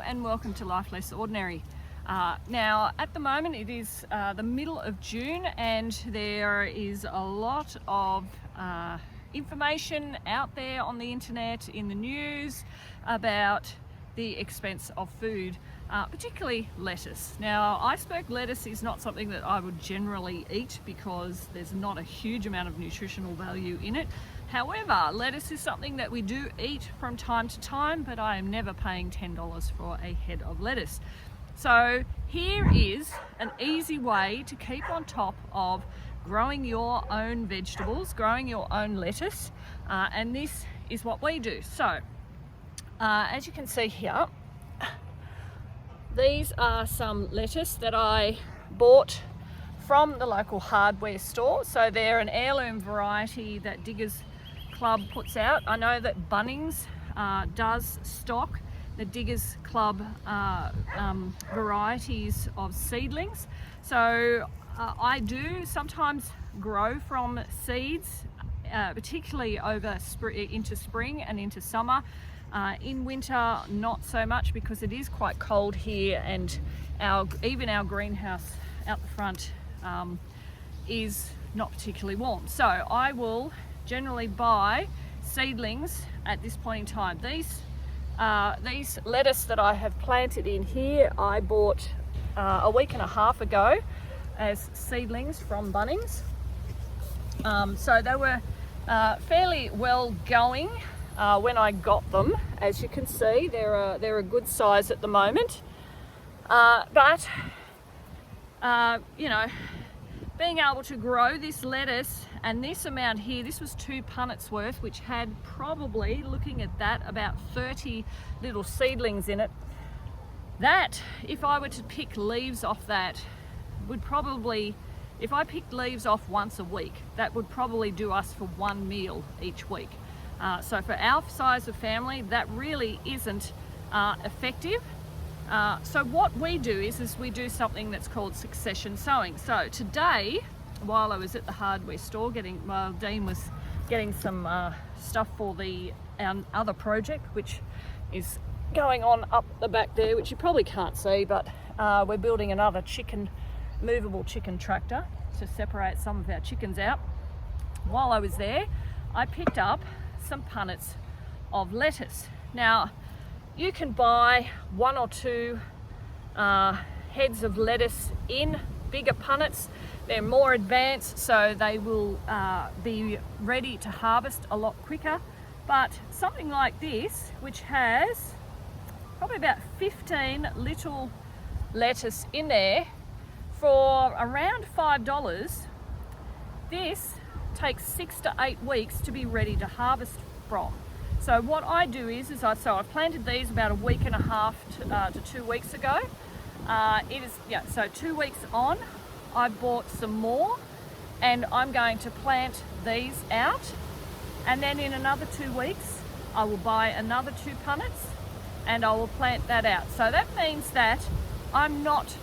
and welcome to Life Less Ordinary. Now at the moment it is the middle of June and there is a lot of information out there on the internet, in the news, about the expense of food, particularly lettuce. Now iceberg lettuce is not something that I would generally eat because there's not a huge amount of nutritional value in it. However, lettuce is something that we do eat from time to time, but I am never paying $10 for a head of lettuce. So here is an easy way to keep on top of growing your own vegetables, growing your own lettuce, and this is what we do. So as you can see here, these are some lettuce that I bought from the local hardware store. So they're an heirloom variety that Diggers Club puts out. I know that Bunnings does stock the Diggers Club varieties of seedlings. So I do sometimes grow from seeds, particularly over into spring and into summer. In winter, not so much because it is quite cold here, and even our greenhouse out the front is not particularly warm. So I will generally buy seedlings at this point in time. These lettuce that I have planted in here, I bought a week and a half ago as seedlings from Bunnings. So they were fairly well going when I got them. As you can see, they're a good size at the moment. But you know, being able to grow this lettuce and this amount here, this was 2 punnets worth, which had probably, looking at that, about 30 little seedlings in it. That, if I were to pick leaves off that, would probably, if I picked leaves off once a week, that would probably do us for 1 meal each week. So for our size of family, that really isn't effective. So what we do is we do something that's called succession sowing. So today, while I was at the hardware store while Dean was getting some stuff for our other project, which is going on up the back there, which you probably can't see, but we're building another movable chicken tractor to separate some of our chickens out. While I was there, I picked up some punnets of lettuce. Now, you can buy 1 or 2 heads of lettuce in bigger punnets. They're more advanced, so they will be ready to harvest a lot quicker. But something like this, which has probably about 15 little lettuce in there for around $5, this takes 6 to 8 weeks to be ready to harvest from. So what I do is I planted these about a week and a half to 2 weeks ago. So 2 weeks on, I bought some more, and I'm going to plant these out, and then in another 2 weeks I will buy another 2 punnets and I will plant that out. So that means that I'm not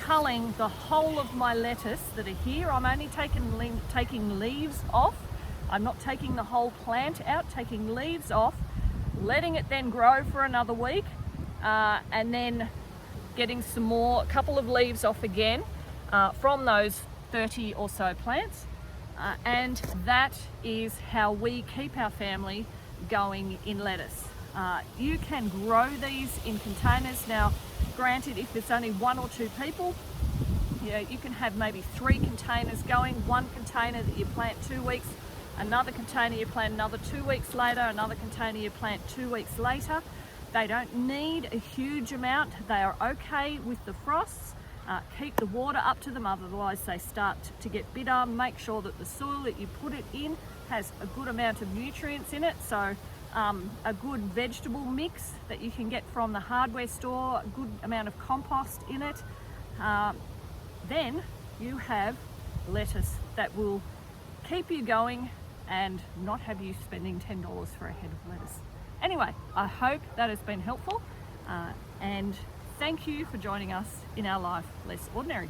culling the whole of my lettuce that are here. I'm only taking leaves off. I'm not taking the whole plant out, taking leaves off, letting it then grow for another week, and then getting a couple of leaves off again from those 30 or so plants. And that is how we keep our family going in lettuce. You can grow these in containers. Now, granted, if it's only 1 or 2 people, you can have maybe 3 containers going. 1 container that you plant 2 weeks, another container you plant another 2 weeks later, another container you plant 2 weeks later. They don't need a huge amount. They are okay with the frosts. Keep the water up to them, otherwise they start to get bitter. Make sure that the soil that you put it in has a good amount of nutrients in it. So a good vegetable mix that you can get from the hardware store, a good amount of compost in it. Then you have lettuce that will keep you going and not have you spending $10 for a head of lettuce. Anyway, I hope that has been helpful, and thank you for joining us in our Life Less Ordinary.